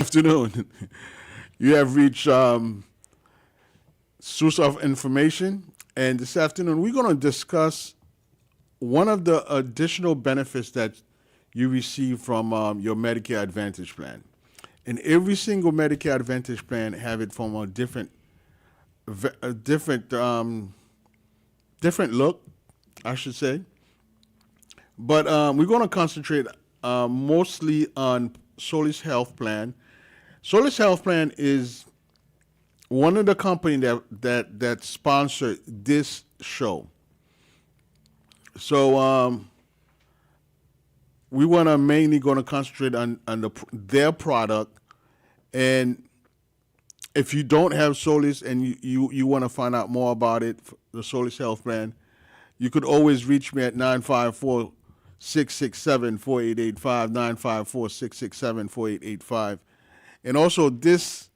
Afternoon. You have reached source of information, and this afternoon we're going to discuss one of the additional benefits that you receive from your Medicare Advantage plan. And every single Medicare Advantage plan have it from a different look, I should say. But we're going to concentrate mostly on Solis Health Plan. Solis Health Plan is one of the company that sponsored this show. So we want to mainly going to concentrate on their product. And if you don't have Solis and you want to find out more about it, the Solis Health Plan, you could always reach me at 954 667 4885, 954 667 4885. And also, this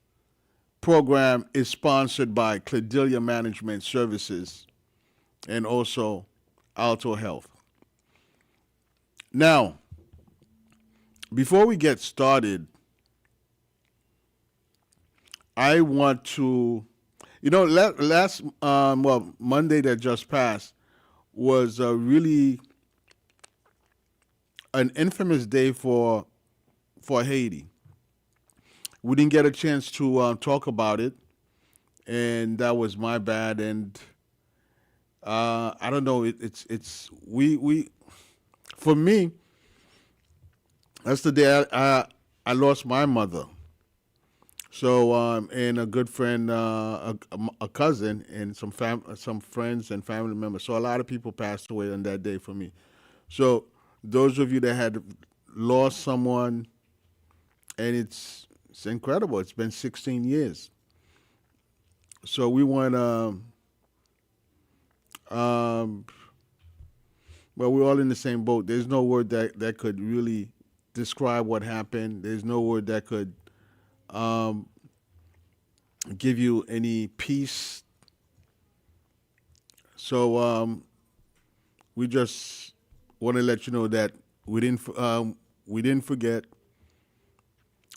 program is sponsored by Cladelia Management Services and also Alto Health. Now, before we get started, I want to, last Monday that just passed was really an infamous day for Haiti. We didn't get a chance to talk about it, and that was my bad. And I don't know. It's we for me. That's the day I lost my mother. So and a good friend, a cousin, and some friends and family members. So a lot of people passed away on that day for me. So those of you that had lost someone, and it's incredible. It's been 16 years. So we want well, we're all in the same boat. There's no word that could really describe what happened. There's no word that could um, give you any peace. So we just want to let you know that we didn't forget,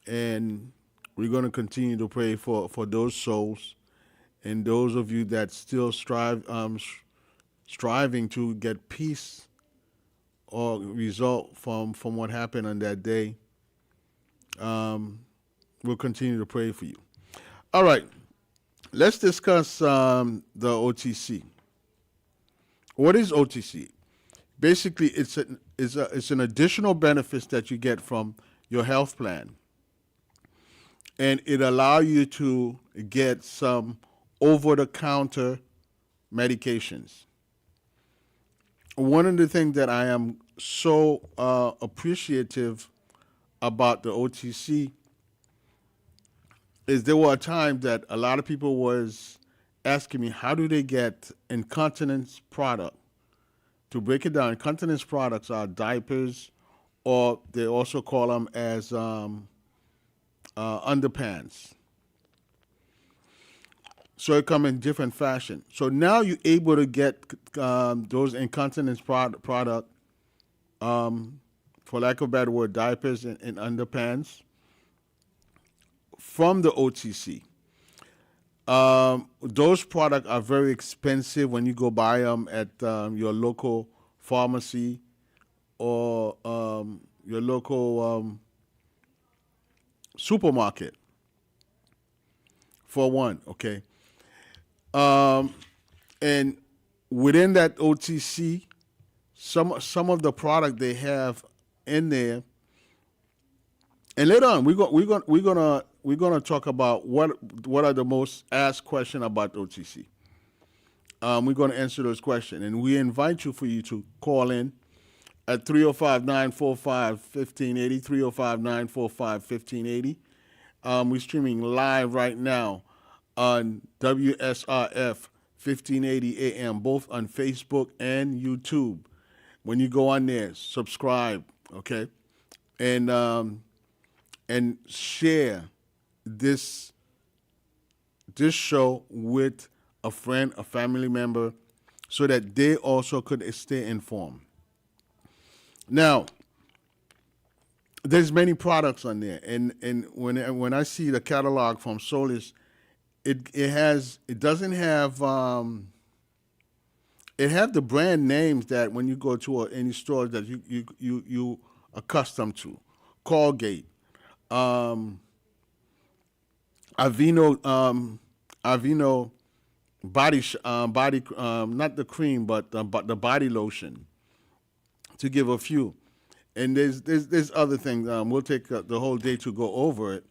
and we're going to continue to pray for those souls and those of you that still striving to get peace or result from what happened on that day. Um, we'll continue to pray for you. All right, let's discuss the OTC. What is OTC? Basically, it's an additional benefits that you get from your health plan, and it allows you to get some over-the-counter medications. One of the things that I am so appreciative about the OTC is there were a time that a lot of people was asking me how do they get incontinence product. To break it down, incontinence products are diapers, or they also call them as underpants. So it come in different fashion. So now you're able to get those incontinence product, for lack of a better word, diapers and underpants from the OTC. Those products are very expensive when you go buy them at your local pharmacy or your local supermarket. For one, okay. Um, and within that OTC, some of the product they have in there, and later on we're gonna talk about what are the most asked question about OTC. We're gonna answer those questions, and we invite you for you to call in at 305-945-1580, 305-945-1580. We're streaming live right now on WSRF 1580 AM, both on Facebook and YouTube. When you go on there, subscribe, okay, and share this show with a friend, a family member, so that they also could stay informed. Now, there's many products on there, and when I see the catalog from Solis, it doesn't have it have the brand names that when you go to any store that you accustomed to, Colgate, um, Aveeno, Aveeno body not the cream but the body lotion, to give a few. And there's other things. We'll take the whole day to go over it,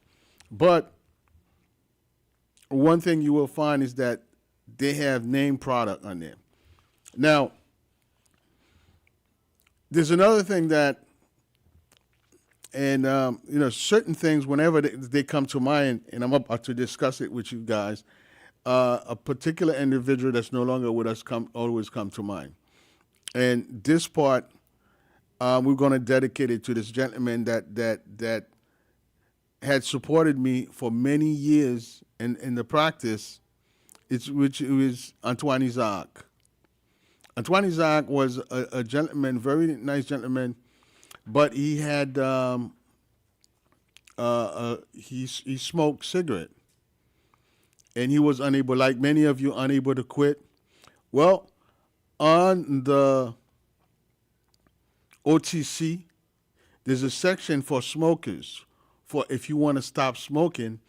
but one thing you will find is that they have name product on there. Now, there's another thing that, and certain things whenever they come to mind, and I'm about to discuss it with you guys. A particular individual that's no longer with us always come to mind, and this part we're going to dedicate it to this gentleman that had supported me for many years in the practice. Which is Antoine Isaac. Antoine Isaac was a gentleman, very nice gentleman, but he had he smoked cigarette, and he was unable, like many of you, unable to quit. Well, on the OTC, there's a section for smokers, for if you want to stop smoking.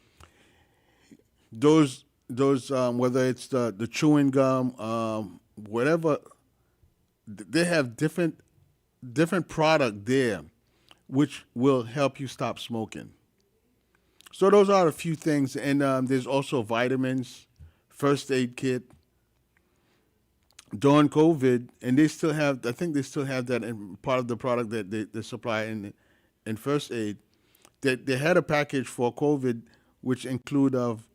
Those whether it's the chewing gum, whatever, they have different product there, which will help you stop smoking. So those are a few things, and there's also vitamins, first aid kit. During COVID, and they still have, I think they still have that in part of the product that they supply in first aid. They had a package for COVID, which include of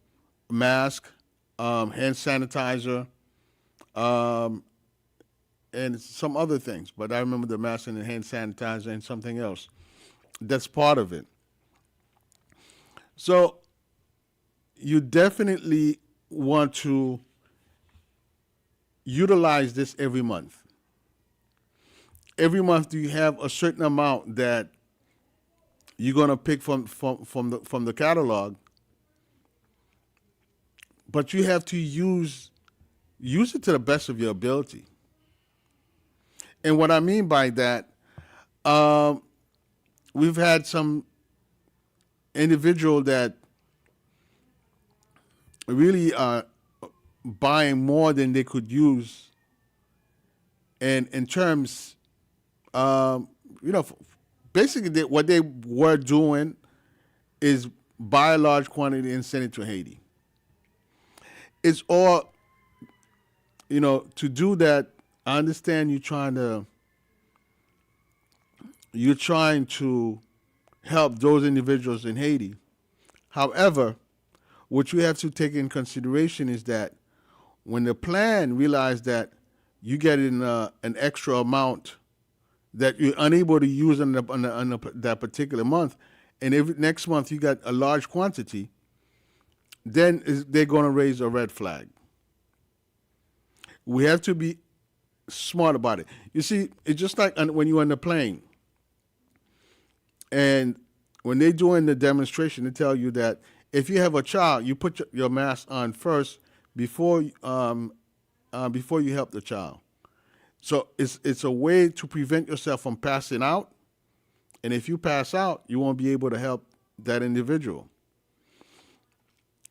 mask, hand sanitizer, um, and some other things. But I remember the mask and the hand sanitizer and something else. That's part of it. So you definitely want to utilize this every month. Every month you have a certain amount that you're gonna pick from the catalog, but you have to use it to the best of your ability. And what I mean by that, um, we've had some individual that really are buying more than they could use, and in terms, um, basically what they were doing is buy a large quantity and send it to Haiti. It's all, to do that. I understand you're trying to help those individuals in Haiti. However, what you have to take in consideration is that when the plan realized that you get in an extra amount that you're unable to use that particular month, and every next month you got a large quantity, then they're going to raise a red flag. We have to be smart about it. You see, it's just like when you're on the plane, and when they're doing the demonstration, they tell you that if you have a child, you put your mask on first before you help the child. So it's a way to prevent yourself from passing out, and if you pass out, you won't be able to help that individual.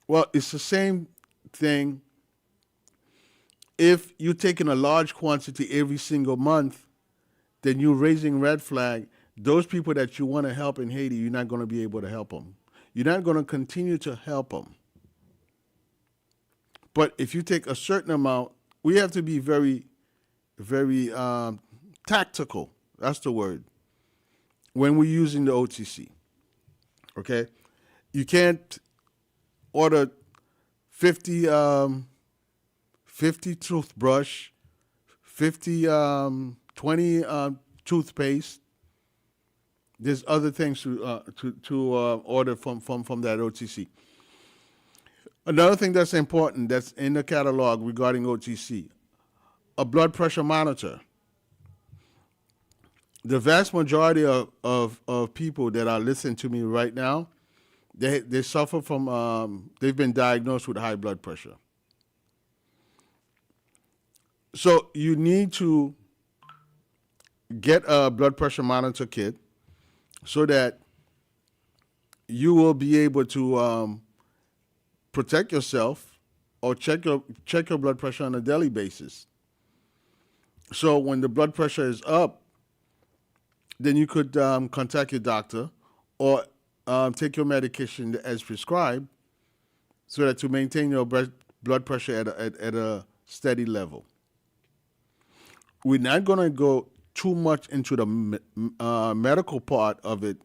Well, it's the same thing if you're taking a large quantity every single month, then you're raising red flag. Those people that you want to help in Haiti, you're not going to be able to help them. You're not going to continue to help them. But if you take a certain amount, we have to be very, very tactical. That's the word. When we're using the OTC, okay? You can't order 50, 50 toothbrush, 50, 20 toothpaste. There's other things to order from that OTC. Another thing that's important that's in the catalog regarding OTC, a blood pressure monitor. the vast majority of people that are listening to me right now, they suffer from they've been diagnosed with high blood pressure. So you need to get a blood pressure monitor kit so that you will be able to protect yourself or check your blood pressure on a daily basis. So when the blood pressure is up, then you could contact your doctor or take your medication as prescribed so that to maintain your blood pressure at a steady level. We're not going to go too much into the medical part of it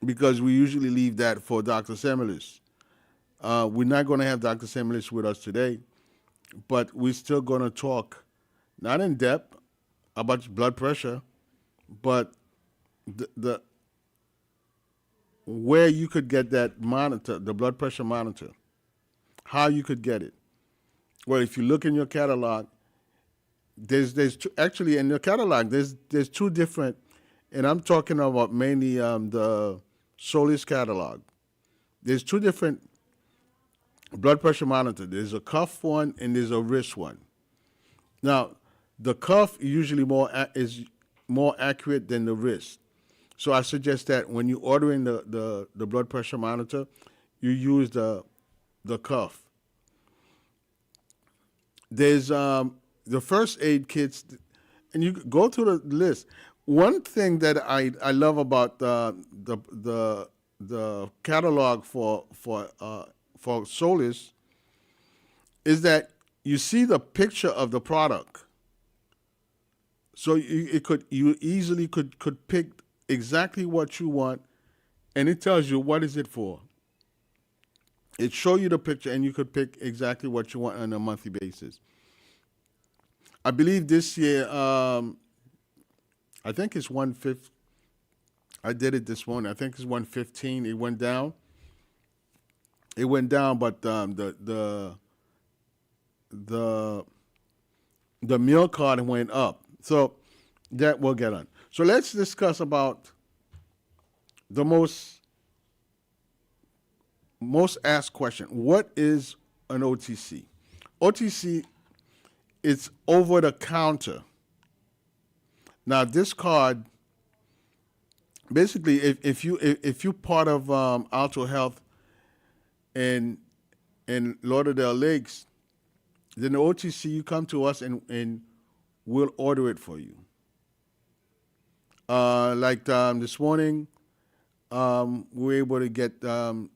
because we usually leave that for Dr. Semilis. We're not going to have Dr. Semilis with us today, but we're still going to talk, not in depth, about blood pressure, but the where you could get that monitor, the blood pressure monitor, how you could get it. Well, if you look in your catalog, there's actually in your catalog there's two different, and I'm talking about mainly the Solis catalog. There's two different blood pressure monitor. There's a cuff one and there's a wrist one. Now, the cuff usually is more accurate than the wrist. So I suggest that when you're ordering the blood pressure monitor, you use the cuff. There's the first aid kits, and you go through the list. One thing that I love about the catalog for Solis is that you see the picture of the product, so you easily could pick exactly what you want, and it tells you what is it for. It show you the picture, and you could pick exactly what you want on a monthly basis. I believe this year, I think it's 1/5. I did it this morning. I think it's 115. It went down. It went down, but the the meal card went up. So that we'll get on. So let's discuss about the most asked question. What is an OTC? OTC is over the counter. Now this card, basically, if you're part of Alto Health in Lauderdale Lakes, then the OTC, you come to us and we'll order it for you. Like this morning, we were able to get the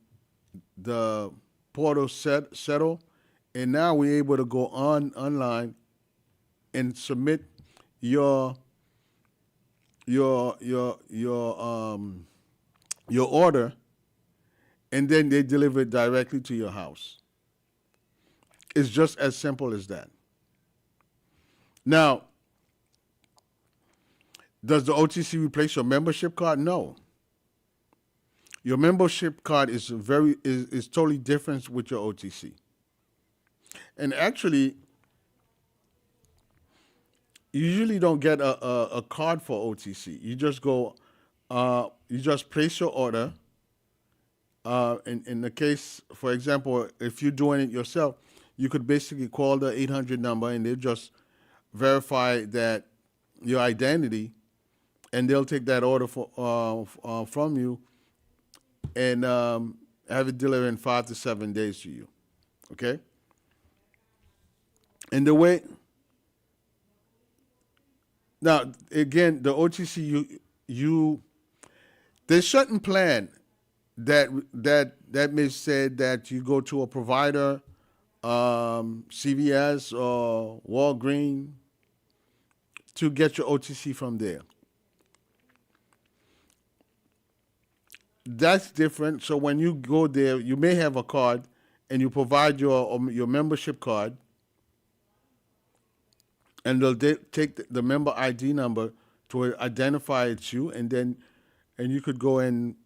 portal settled, and now we're able to go online and submit your order, and then they deliver it directly to your house. It's just as simple as that. Now, does the OTC replace your membership card? No. Your membership card is totally different with your OTC. And actually, you usually don't get a card for OTC. You just go, you just place your order. In the case, for example, if you're doing it yourself, you could basically call the 800 number and they'll just verify that your identity, and they'll take that order from you and have it delivered in 5 to 7 days to you. Okay? And the way, now again, the OTC, you there's certain plan that may say that you go to a provider, CVS or Walgreens, to get your OTC from there. That's different. So when you go there, you may have a card, and you provide your membership card, and they'll take the member ID number to identify it's you, and you could go in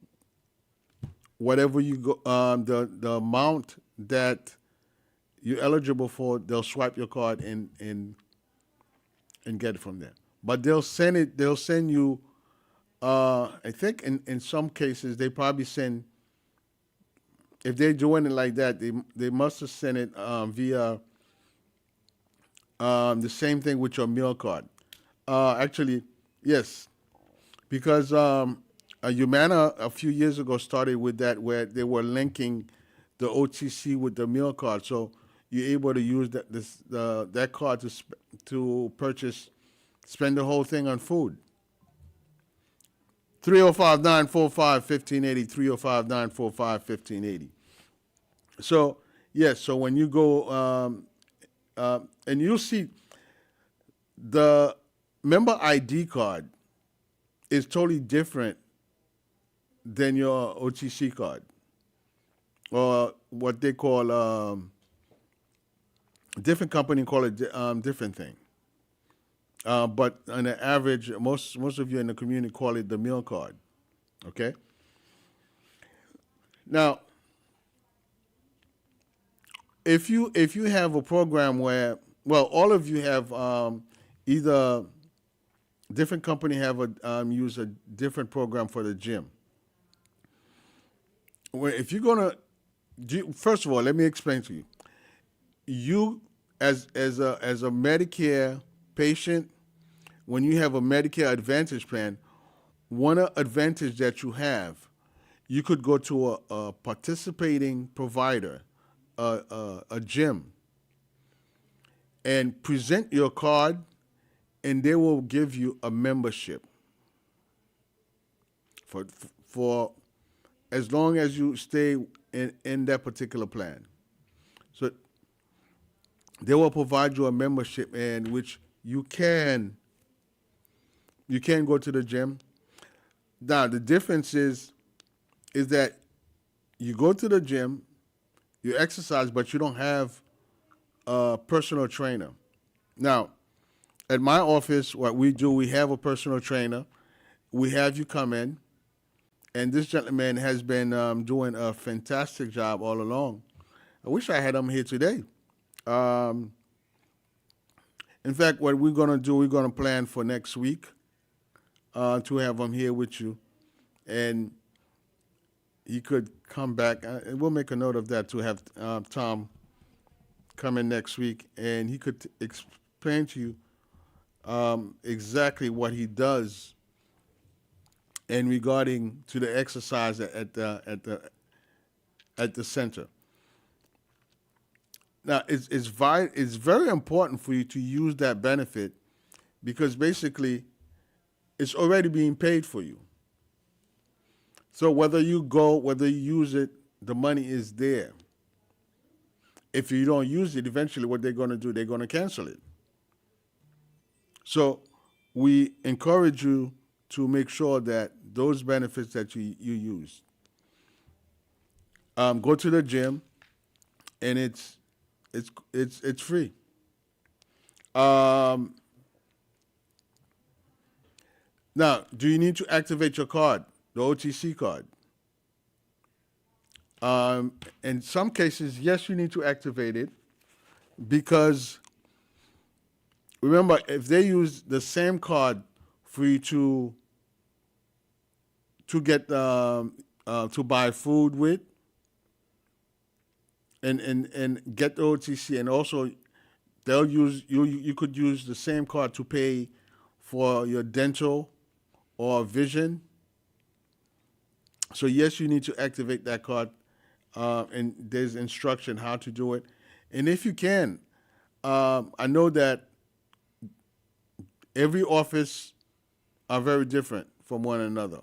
whatever you go the amount that you're eligible for. They'll swipe your card and get it from there. but they'll send it. They'll send you. I think in some cases they probably send. If they're doing it like that, they must have sent it via the same thing with your meal card. Actually, yes, because Humana a few years ago started with that, where they were linking the OTC with the meal card, so you're able to use that card to purchase, spend the whole thing on food. 305-945-1580, 305-945-1580. So yes, so when you go and you'll see the member ID card is totally different than your OTC card, or what they call different company call it different thing. But on the average, most of you in the community call it the meal card. Okay. Now, if you have a program where, well, all of you have either different company have use a different program for the gym. Where if you're gonna first of all, let me explain to you. You as a Medicare patient, when you have a Medicare Advantage plan, one advantage that you have, you could go to a participating provider, a gym, and present your card, and they will give you a membership for as long as you stay in that particular plan. So they will provide you a membership in which you can go to the gym. Now the difference is that you go to the gym, you exercise, but you don't have a personal trainer. Now, at my office, what we do, we have a personal trainer. We have you come in, and this gentleman has been doing a fantastic job all along. I wish I had him here today. Um, in fact, what we're going to do, we're going to plan for next week to have him here with you, and he could come back. And we'll make a note of that to have Tom come in next week, and he could explain to you exactly what he does and regarding to the exercise at the center. Now, it's very important for you to use that benefit because basically it's already being paid for you. So whether you go, whether you use it, the money is there. If you don't use it, eventually what they're going to do, they're going to cancel it. So we encourage you to make sure that those benefits that you use. Go to the gym, and it's free. Um, Now, do you need to activate your card, the OTC card? In some cases, yes, you need to activate it because remember, if they use the same card for you to get to buy food with and get the OTC, and also they'll use you could use the same card to pay for your dental or vision. So yes, you need to activate that card, and there's instruction how to do it. And if you can, I know that every office are very different from one another.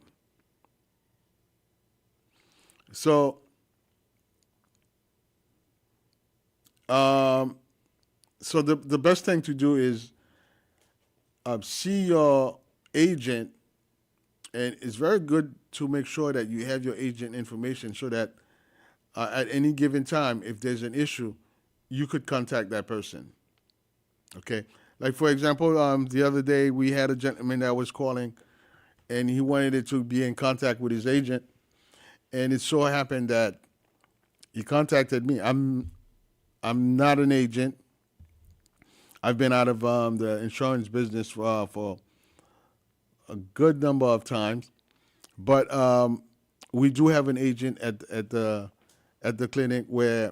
So, um, so the best thing to do is see your agent, and it's very good to make sure that you have your agent information so that at any given time, if there's an issue, you could contact that person. Okay. Like for example, the other day we had a gentleman that was calling, and he wanted it to be in contact with his agent, and it so happened that he contacted me. I'm not an agent. I've been out of the insurance business for a good number of times, but we do have an agent at the clinic where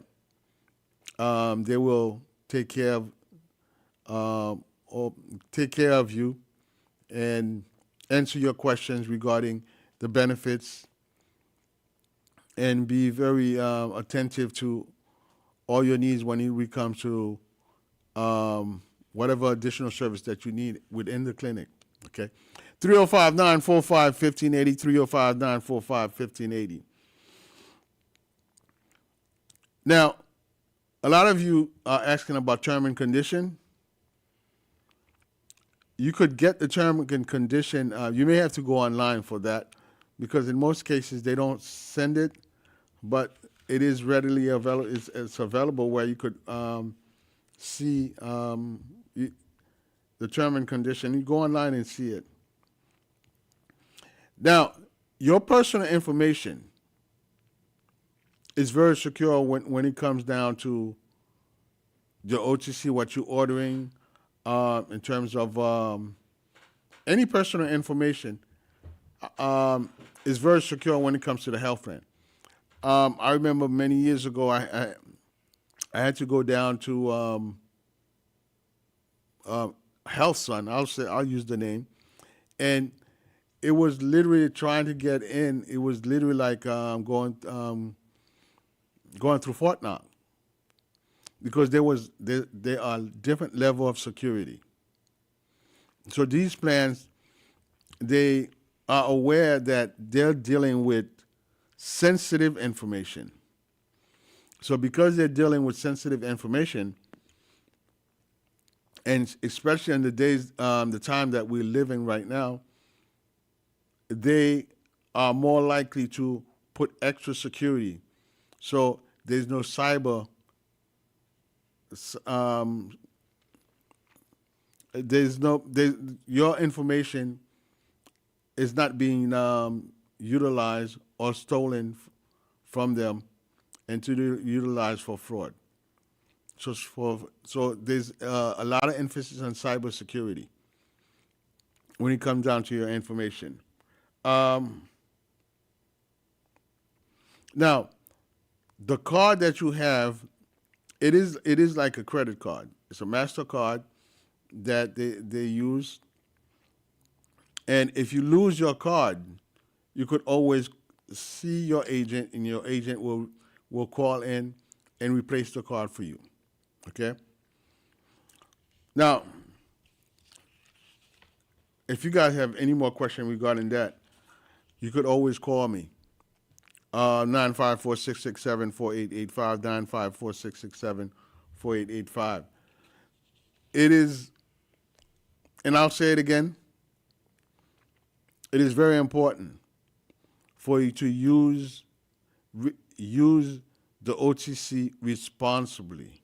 they will take care of or take care of you and answer your questions regarding the benefits and be very attentive to all your needs when it comes to whatever additional service that you need within the clinic. Okay. 305 945 1580, 305 945 1580. Now, a lot of you are asking about term and condition. You could get the term and condition. You may have to go online for that because in most cases they don't send it, but it is readily available. It's available where you could see the term and condition. You go online and see it. Now, your personal information is very secure when it comes down to your OTC, what you're ordering, in terms of any personal information is very secure when it comes to the health plan. I remember many years ago, I had to go down to HealthSun. I'll use the name, and it was literally trying to get in. It was literally like going through Fort Knox because there are different level of security. So these plans, they are aware that they're dealing with sensitive information. So because they're dealing with sensitive information, and especially in the days, the time that we're living right now, they are more likely to put extra security. So there's no cyber. Your information is not being utilized or stolen from them and to utilized for fraud. So there's a lot of emphasis on cybersecurity when it comes down to your information. Now, the card that you have, it is like a credit card. It's a MasterCard that they use. And if you lose your card, you could always see your agent, and your agent will call in and replace the card for you. Okay? Now, if you guys have any more questions regarding that, you could always call me. 954-667-4885, 954-667-4885. It is, and I'll say it again, it is very important for you to use the OTC responsibly.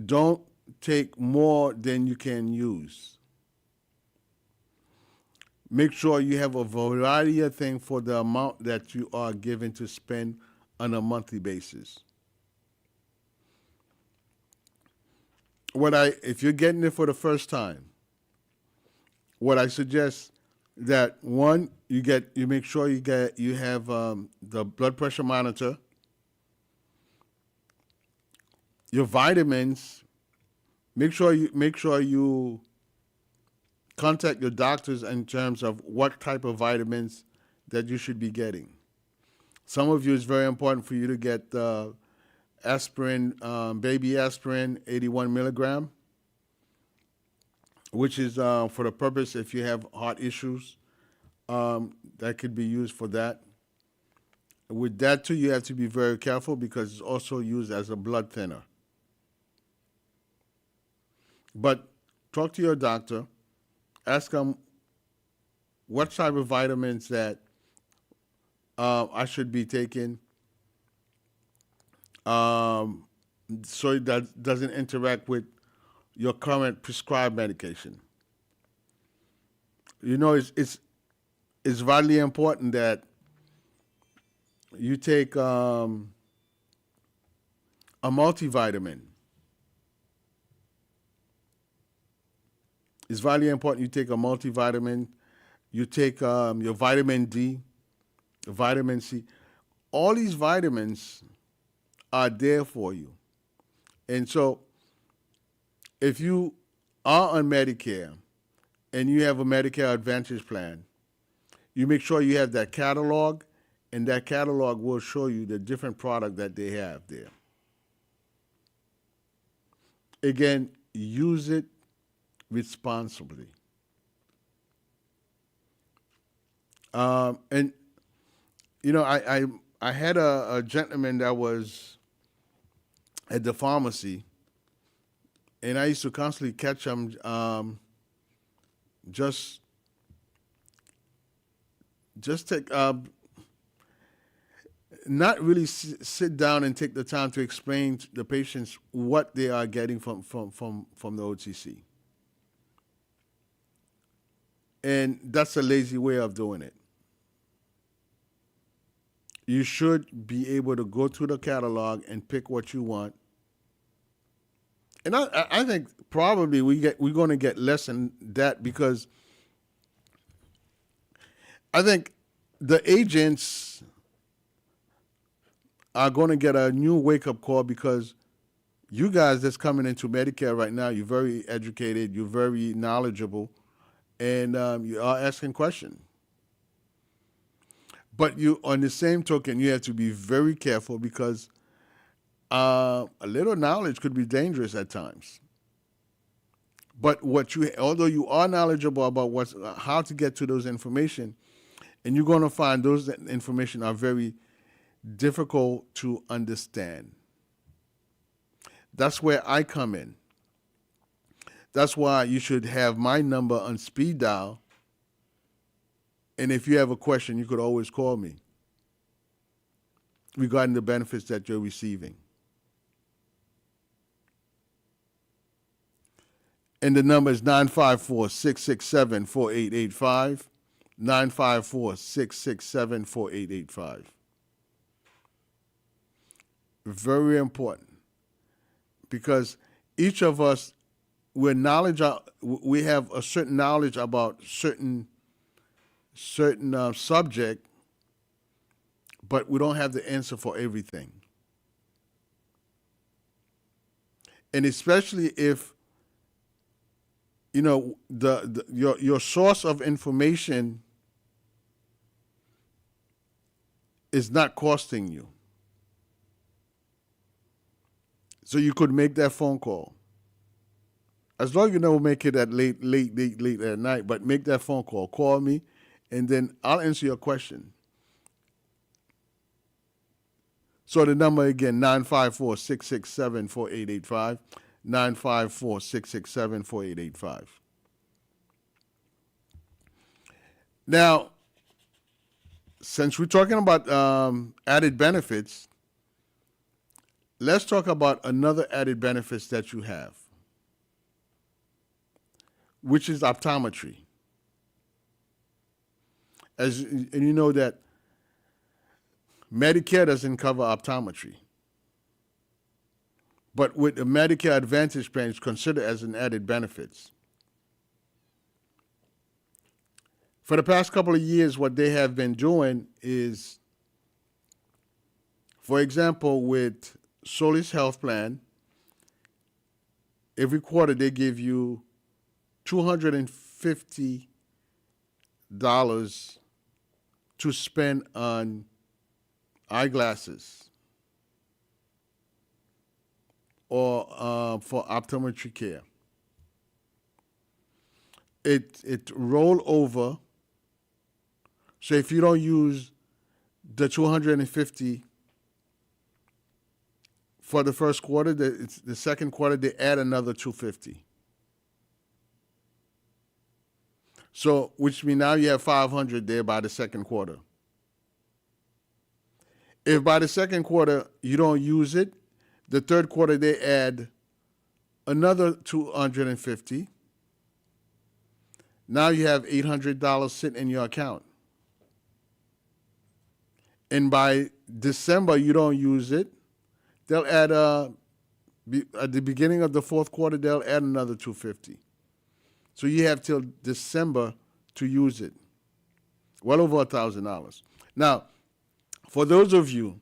Don't take more than you can use. Make sure you have a variety of things for the amount that you are given to spend on a monthly basis. If you're getting it for the first time, what I suggest that one, you make sure you have the blood pressure monitor, your vitamins. Make sure you contact your doctors in terms of what type of vitamins that you should be getting. Some of you, it's very important for you to get aspirin, baby aspirin, 81 milligram, which is for the purpose if you have heart issues, that could be used for that. With that too, you have to be very careful because it's also used as a blood thinner. But talk to your doctor, ask them what type of vitamins that I should be taking, so that doesn't interact with your current prescribed medication. You know, it's vitally important that you take a multivitamin. It's vitally important you take a multivitamin. You take your vitamin D, vitamin C. All these vitamins are there for you. And so if you are on Medicare and you have a Medicare Advantage plan, you make sure you have that catalog, and that catalog will show you the different product that they have there. Again, use it responsibly. And I had a gentleman that was at the pharmacy, and I used to constantly catch him just take not really sit down and take the time to explain to the patients what they are getting from the OTC. And that's a lazy way of doing it. You should be able to go through the catalog and pick what you want. And I think probably we're going to get less than that, because I think the agents are going to get a new wake-up call, because you guys that's coming into Medicare right now, you're very educated, you're very knowledgeable, and you are asking questions. But you, on the same token, you have to be very careful, because a little knowledge could be dangerous at times. But although you are knowledgeable about how to get to those information, and you're going to find those information are very difficult to understand. That's where I come in. That's why you should have my number on speed dial. And if you have a question, you could always call me regarding the benefits that you're receiving. And the number is 954-667-4885, 954-667-4885. Very important, because each of us, we have a certain knowledge about certain subject, but we don't have the answer for everything. And especially if your source of information is not costing you. So you could make that phone call. As long as you don't make it at late at night, but make that phone call. Call me, and then I'll answer your question. So the number again, 954-667-4885, 954-667-4885. Now, since we're talking about added benefits, let's talk about another added benefits that you have, which is optometry. And you know that Medicare doesn't cover optometry. But with the Medicare Advantage plan, it's considered as an added benefits. For the past couple of years, what they have been doing is, for example, with Solis Health Plan, every quarter they give you $250 to spend on eyeglasses or for optometry care. It roll over. So if you don't use the $250 for the first quarter, the second quarter they add another $250. So, which means now you have $500 there by the second quarter. If by the second quarter you don't use it, the third quarter they add another $250. Now you have $800 sitting in your account. And by December you don't use it, they'll add at the beginning of the fourth quarter they'll add another $250. So you have till December to use it. Well over $1,000. Now, for those of you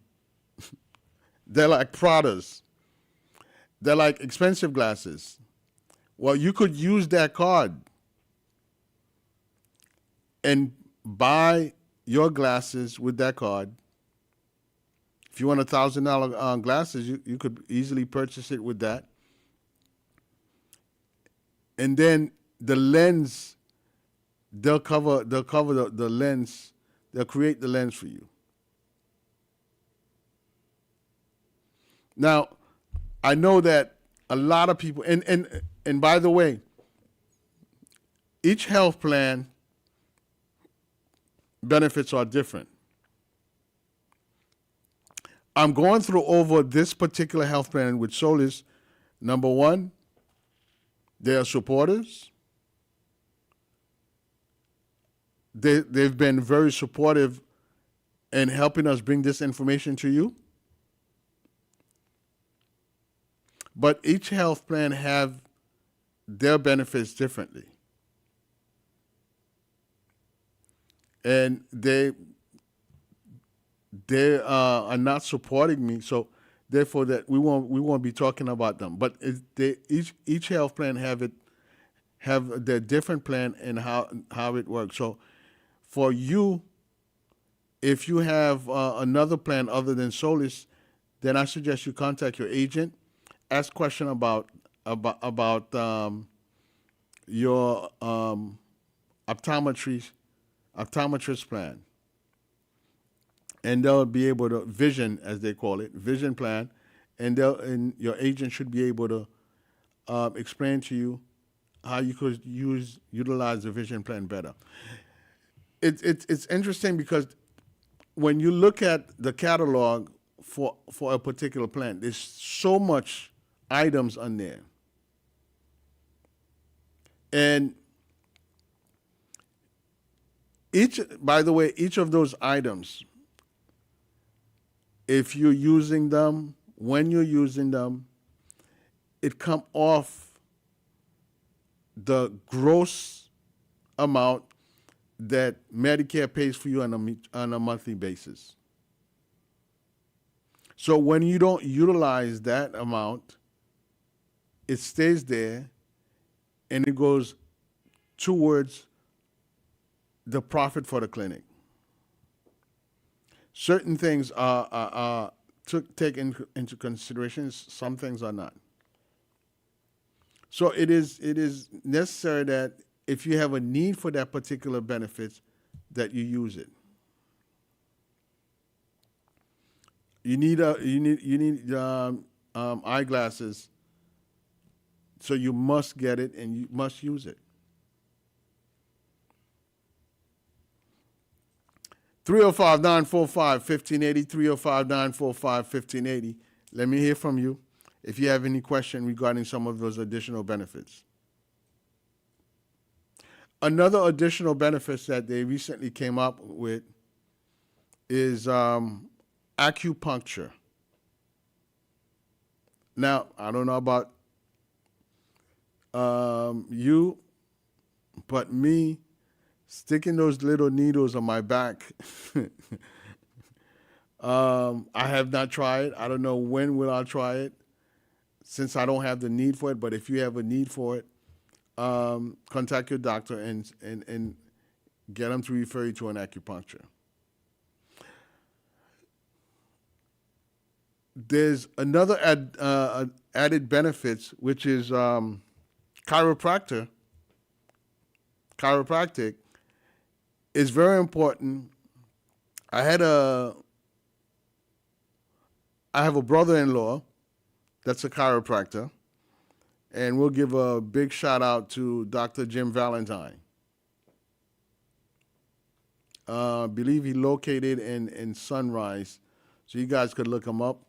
that like Pradas, that like expensive glasses, well, you could use that card and buy your glasses with that card. If you want $1,000 glasses, you could easily purchase it with that. And then the lens, they'll cover the lens, they'll create the lens for you. Now, I know that a lot of people, and by the way, each health plan benefits are different. I'm going through over this particular health plan with Solis. Number one, they are supporters. They've been very supportive in helping us bring this information to you. But each health plan have their benefits differently. And they are not supporting me, so therefore that we won't be talking about them. But each health plan have their different plan and how it works. So for you, if you have another plan other than Solis, then I suggest you contact your agent, ask question about your optometrist plan, and they'll be able to vision, as they call it, vision plan, and your agent should be able to explain to you how you could utilize the vision plan better. It's interesting because when you look at the catalog for a particular plan, there's so much items on there, and by the way, each of those items, if you're using them, when you're using them, it come off the gross amount that Medicare pays for you on a monthly basis. So when you don't utilize that amount, it stays there and it goes towards the profit for the clinic. Certain things are taken into consideration. Some things are not. So it is necessary that if you have a need for that particular benefit, that you use it. You need eyeglasses, so you must get it and you must use it. 305-945-1580, 305-945-1580. Let me hear from you if you have any question regarding some of those additional benefits. Another additional benefits that they recently came up with is acupuncture. Now, I don't know about you, but me, sticking those little needles on my back, I have not tried. I don't know when will I try it, since I don't have the need for it. But if you have a need for it, contact your doctor and get them to refer you to an acupuncture. There's another added benefits, which is chiropractic is very important. I have a brother-in-law that's a chiropractor, and we'll give a big shout out to Dr. Jim Valentine. I believe he located in Sunrise, so you guys could look him up.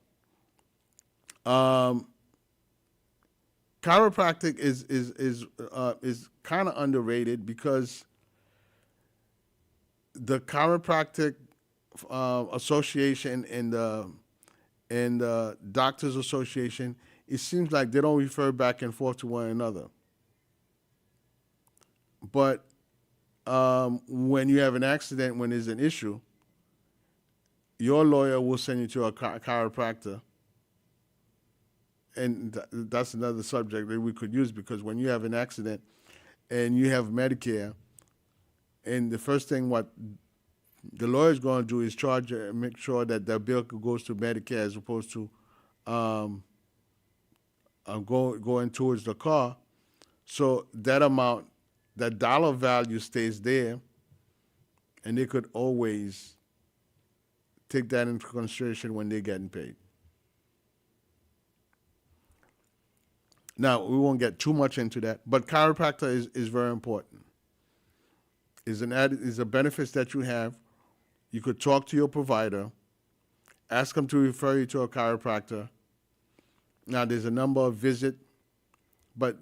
Chiropractic is kind of underrated because the chiropractic association and the doctors association, it seems like they don't refer back and forth to one another. But when you have an accident, when there's an issue, your lawyer will send you to a chiropractor, and that's another subject that we could use, because when you have an accident and you have Medicare, and the first thing what the lawyer's going to do is charge you and make sure that the bill goes to Medicare as opposed to um, going towards the car. So that amount, that dollar value stays there, and they could always take that into consideration when they're getting paid. Now, we won't get too much into that, but chiropractor is very important. Is a benefits that you have. You could talk to your provider, ask them to refer you to a chiropractor. Now, there's a number of visits, but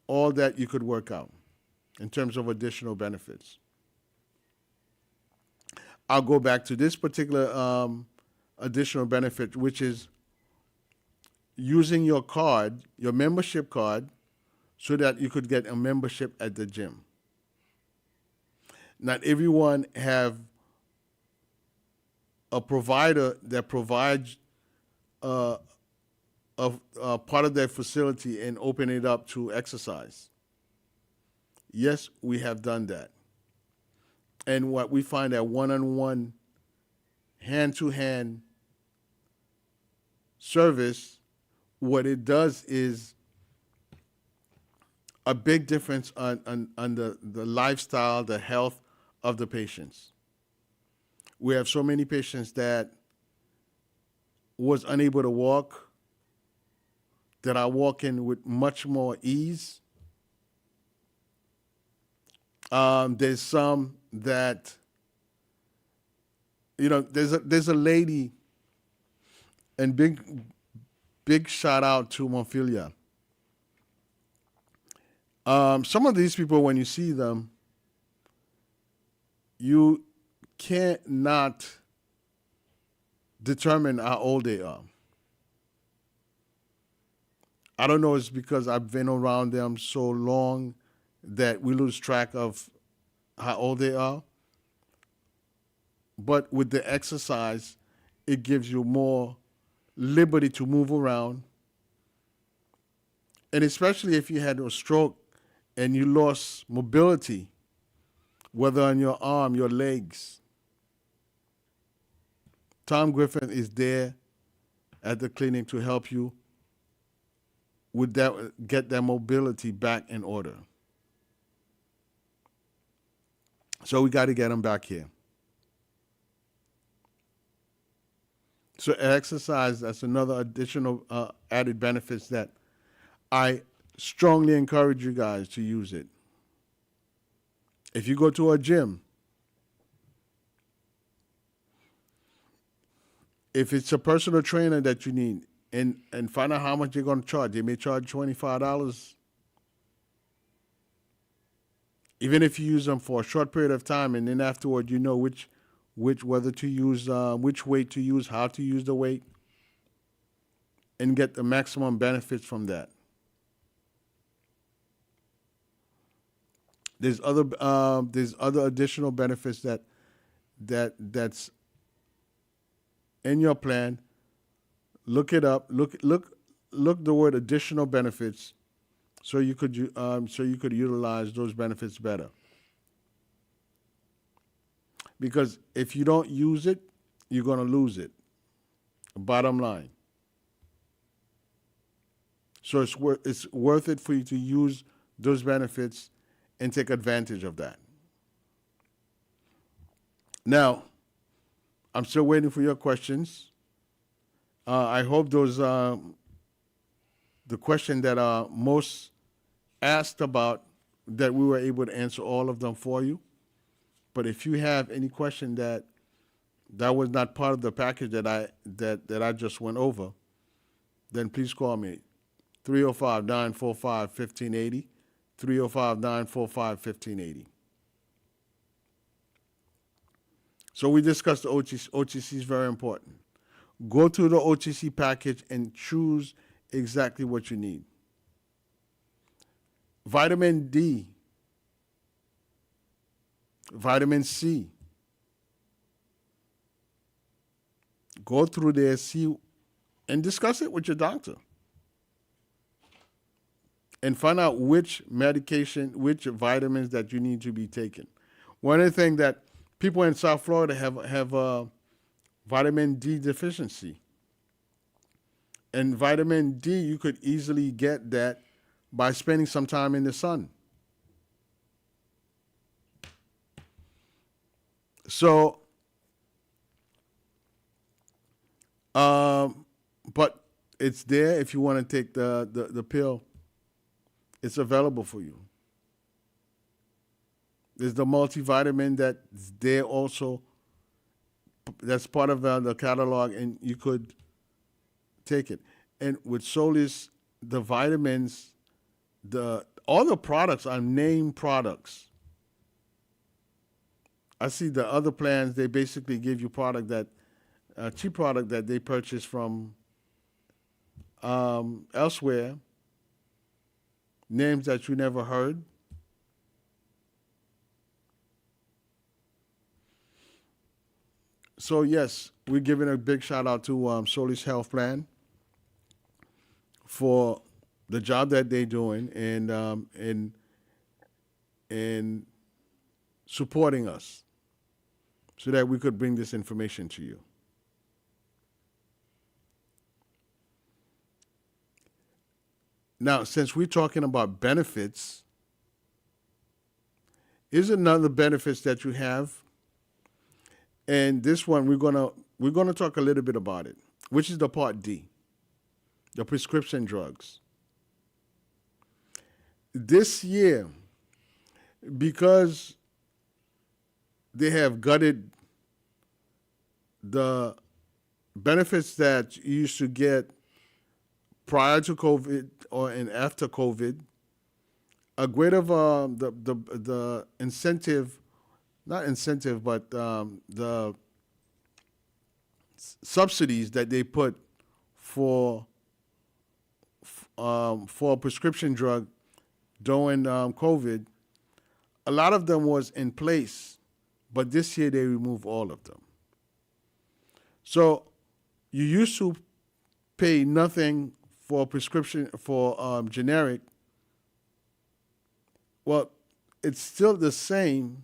all that you could work out in terms of additional benefits. I'll go back to this particular additional benefit, which is using your card, your membership card, so that you could get a membership at the gym. Not everyone have a provider that provides a part of their facility and open it up to exercise. Yes, we have done that. And what we find that one-on-one, hand-to-hand service, what it does is a big difference on the lifestyle, the health of the patients. We have so many patients that was unable to walk, that are walking with much more ease. There's some that, there's a lady, and big shout out to Monfilia. Some of these people, when you see them, you can't not determine how old they are. I don't know, it's because I've been around them so long that we lose track of how old they are. But with the exercise, it gives you more liberty to move around. And especially if you had a stroke and you lost mobility, whether on your arm, your legs, Tom Griffin is there at the clinic to help you with that, get that mobility back in order. So we got to get them back here. So exercise, that's another additional added benefits that I strongly encourage you guys to use it. If you go to a gym, if it's a personal trainer that you need, and find out how much they're going to charge. They may charge $25. Even if you use them for a short period of time, and then afterward you know which whether to use, which weight to use, how to use the weight, and get the maximum benefits from that. There's other additional benefits that's in your plan. Look it up. Look the word additional benefits, so you could utilize those benefits better. Because if you don't use it, you're going to lose it. Bottom line. So it's worth it for you to use those benefits and take advantage of that. Now, I'm still waiting for your questions. I hope those the question that are most asked about, that we were able to answer all of them for you. But if you have any question that was not part of the package that I just went over, then please call me 305-945-1580, 305-945-1580. So we discussed the OTC. OTC is very important. Go through the OTC package and choose exactly what you need. Vitamin D vitamin C. Go through there, see, and discuss it with your doctor, and find out which medication, which vitamins that you need to be taking. One of the things that people in South Florida have vitamin D deficiency, and vitamin D you could easily get that by spending some time in the sun. So, but it's there if you want to take the pill. It's available for you. There's the multivitamin that's there also. That's part of the catalog, and you could take it. And with Solis, the vitamins, all the products are named products. I see the other plans; they basically give you cheap product that they purchase from elsewhere, names that you never heard. So yes, we're giving a big shout out to Solis Health Plan for the job that they're doing and supporting us so that we could bring this information to you. Now, since we're talking about benefits, here's another benefits that you have, and this one we're gonna talk a little bit about it, which is the Part D, the prescription drugs. This year, because they have gutted the benefits that you used to get prior to COVID or and after COVID, a great of the incentive, not incentive, but the subsidies that they put for for a prescription drug during COVID, a lot of them was in place, but this year they removed all of them. So you used to pay nothing for prescription for generic. Well, it's still the same.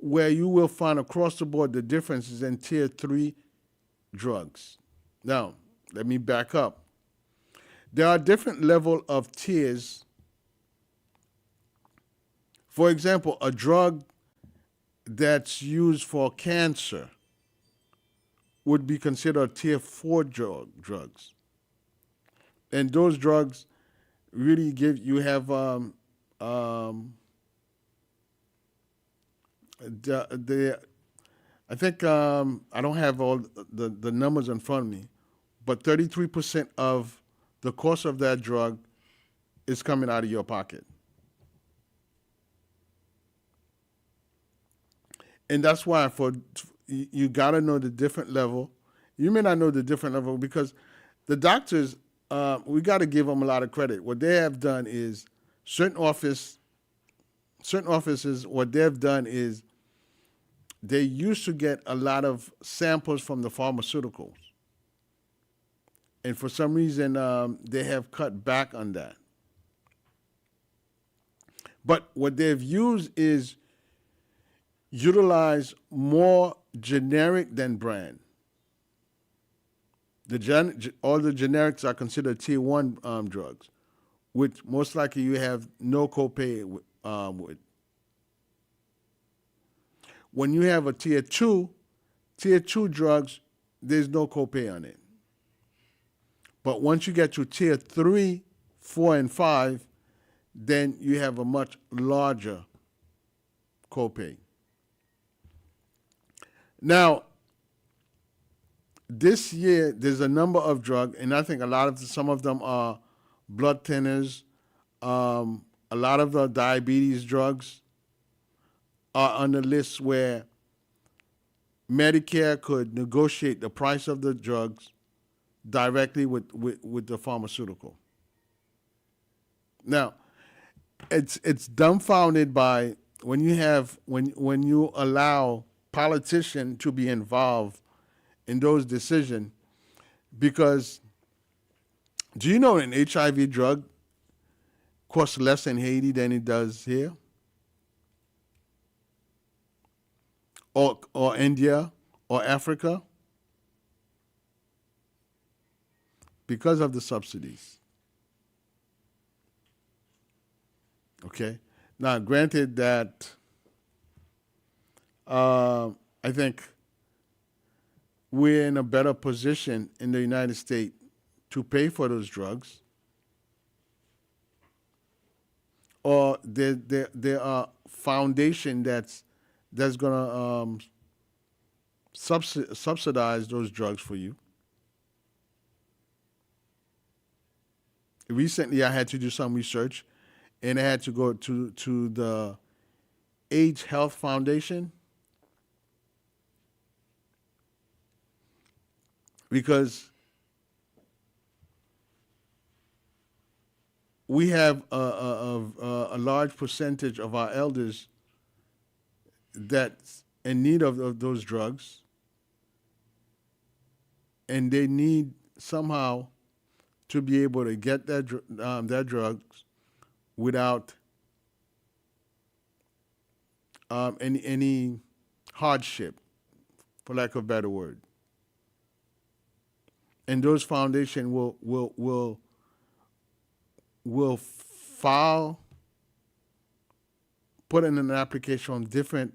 Where you will find across the board the differences in tier 3 drugs. Now, let me back up. There are different level of tiers. For example, a drug that's used for cancer would be considered tier 4 drugs. And those drugs really give you have I think I don't have all the numbers in front of me, but 33% of the cost of that drug is coming out of your pocket. And that's why you got to know the different level. You may not know the different level because the doctors, we got to give them a lot of credit. What they have done is certain offices, what they've done is they used to get a lot of samples from the pharmaceuticals. And for some reason, they have cut back on that. But what they've used is utilize more generic than brand. All the generics are considered tier 1 drugs, which most likely you have no copay with. When you have a tier 2 drugs, there's no copay on it. But once you get to tier 3, 4, and 5, then you have a much larger copay. Now, this year there's a number of drugs, and I think some of them are blood thinners. A lot of the diabetes drugs are on the list where Medicare could negotiate the price of the drugs directly with the pharmaceutical. Now, it's dumbfounded by when you allow politicians to be involved in those decisions, because do you know an HIV drug costs less in Haiti than it does here, or India, or Africa, because of the subsidies. Okay. Now, granted that I think we're in a better position in the United States to pay for those drugs, or there are foundation that's gonna subsidize those drugs for you. Recently, I had to do some research, and I had to go to the AIDS Health Foundation because we have a large percentage of our elders that's in need of those drugs, and they need somehow to be able to get that drugs without any hardship, for lack of a better word. And those foundation will file, put in an application on different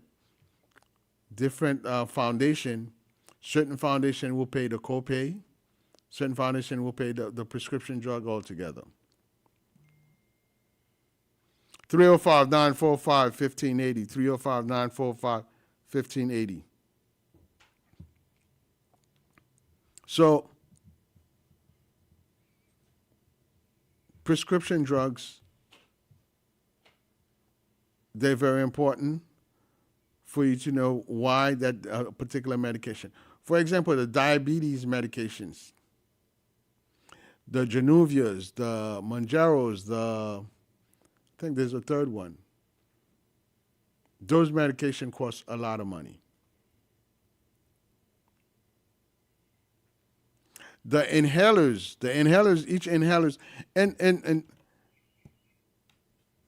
foundation. Certain foundation will pay the copay. Certain foundation will pay the prescription drug altogether. 305-945-1580. 305-945-1580. So, prescription drugs, they're very important for you to know why that particular medication. For example, the diabetes medications, the Januvias, the Manjaros, I think there's a third one. Those medications cost a lot of money. The inhalers, each inhalers, and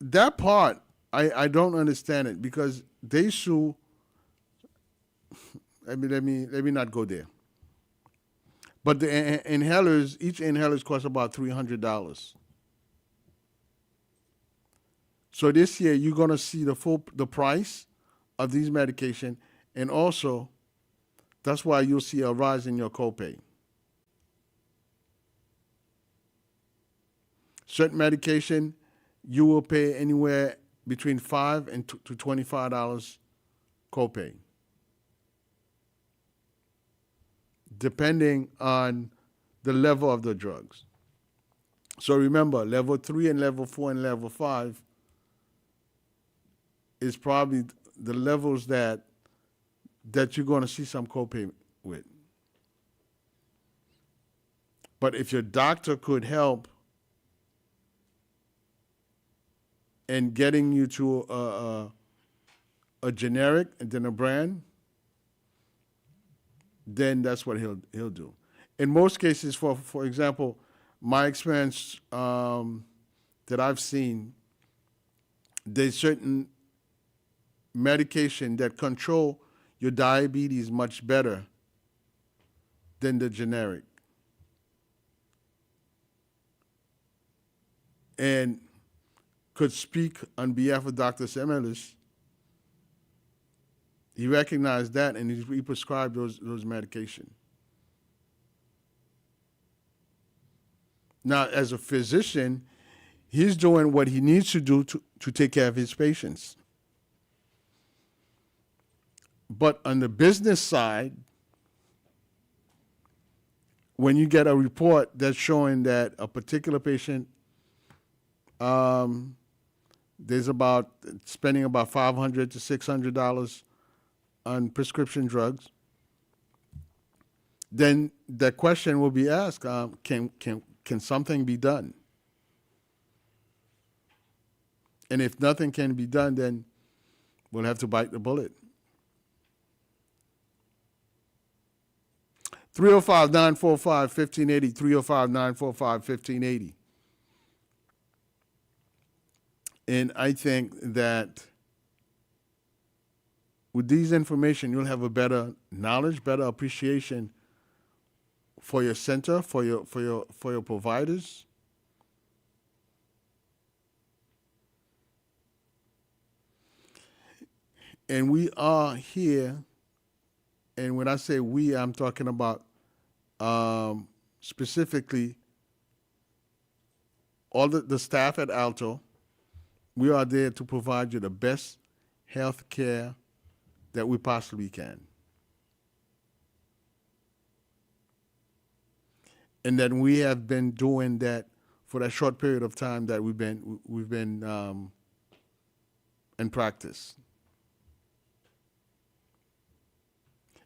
that part, I don't understand it because they sue. Let me not go there. But the inhalers, each inhalers cost about $300. So this year you're gonna see the price of these medication, and also that's why you'll see a rise in your copay. Certain medication, you will pay anywhere between $5 and to $25 copay, depending on the level of the drugs. So remember, level 3 and level 4 and level 5 is probably the levels that you're going to see some copay with. But if your doctor could help in getting you to a generic and then a brand, then that's what he'll do. In most cases, for example, my experience that I've seen, there's certain medication that control your diabetes much better than the generic. And could speak on behalf of Dr. Semelis. He recognized that and he prescribed those medication. Now, as a physician, he's doing what he needs to do to take care of his patients. But on the business side, when you get a report that's showing that a particular patient there's about spending about $500 to $600 on prescription drugs, then the question will be asked: Can something be done? And if nothing can be done, then we'll have to bite the bullet. 305-945-1580, 305-945-1580. And I think that with these information, you'll have a better knowledge, better appreciation for your center, for your providers. And we are here, and when I say we, I'm talking about specifically all the staff at Alto. We are there to provide you the best health care that we possibly can. And then we have been doing that for that short period of time that we've been in practice.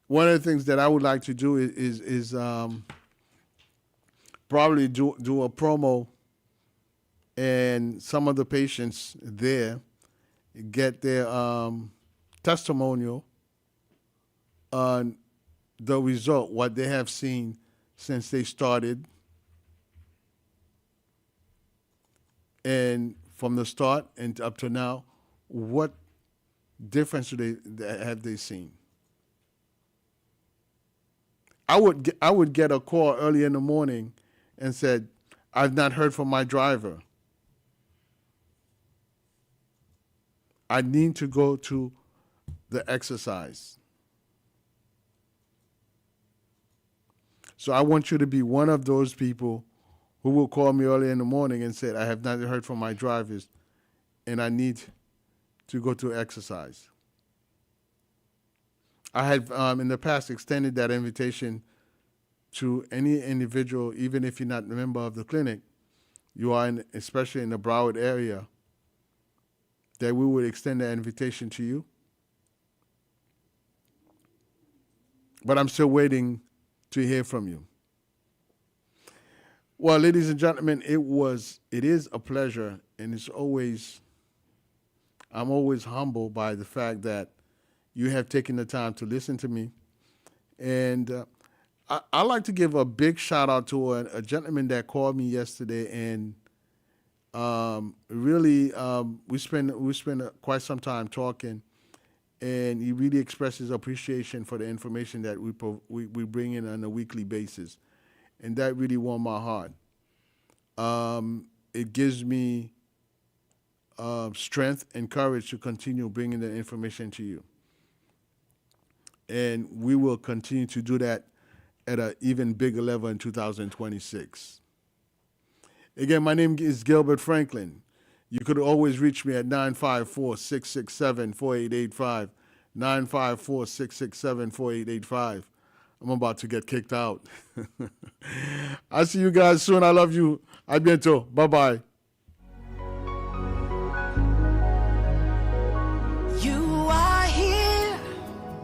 One of the things that I would like to do is probably do a promo, and some of the patients there get their testimonial on the result, what they have seen since they started, and from the start and up to now, what difference have they seen? I would get a call early in the morning and said, "I've not heard from my driver. I need to go to the exercise." So I want you to be one of those people who will call me early in the morning and say, "I have not heard from my drivers, and I need to go to exercise." I had in the past extended that invitation to any individual, even if you're not a member of the clinic, you are especially in the Broward area, that we would extend that invitation to you. But I'm still waiting to hear from you. Well, ladies and gentlemen, it is a pleasure, and I'm always humbled by the fact that you have taken the time to listen to me. And I'd like to give a big shout out to a gentleman that called me yesterday, and really we spent quite some time talking, and he really expressed his appreciation for the information that we bring in on a weekly basis, and that really warmed my heart. It gives me strength and courage to continue bringing the information to you. And we will continue to do that at an even bigger level in 2026. Again, my name is Gilbert Franklin. You could always reach me at 954-667-4885, 954-667-4885. I'm about to get kicked out. I'll see you guys soon. I love you. A bientôt. Bye-bye.